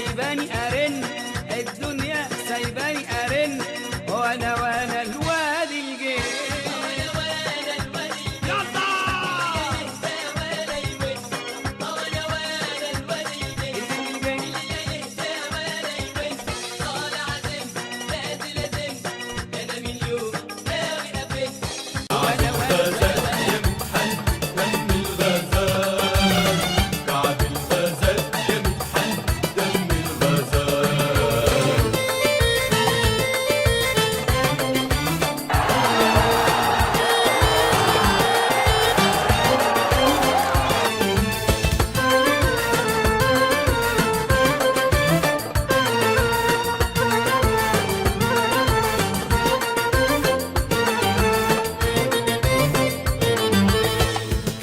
سايباني ارن، الدنيا سايباني ارن، وانا الواد الجيل.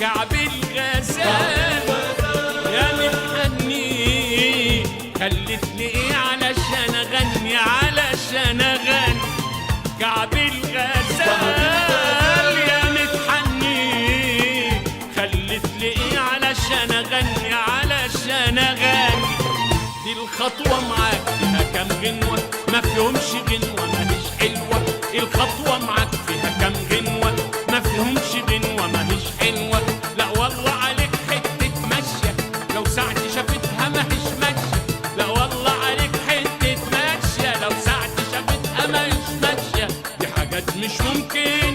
كعب الغزال يا متحني، خلتني ايه علشان اغني، علشان اغني. كعب الغزال يا متحني، خلتني ايه علشان اغني، علشان اغني. دي الخطوة معاك فيها كام غنوة، ما فيهمش غنوة ماهيش حلوة. الخطوة معاك فيها كام غنوة، ما فيهمش غنوة ماهيش حلوة. لا والله عليك حتة ماشية، لو ساعتي شافتها ماهيش ماشية. لا والله عليك حتة ماشية، لو ساعتي شافتها ماهيش ماشية. دي حاجات مش ممكن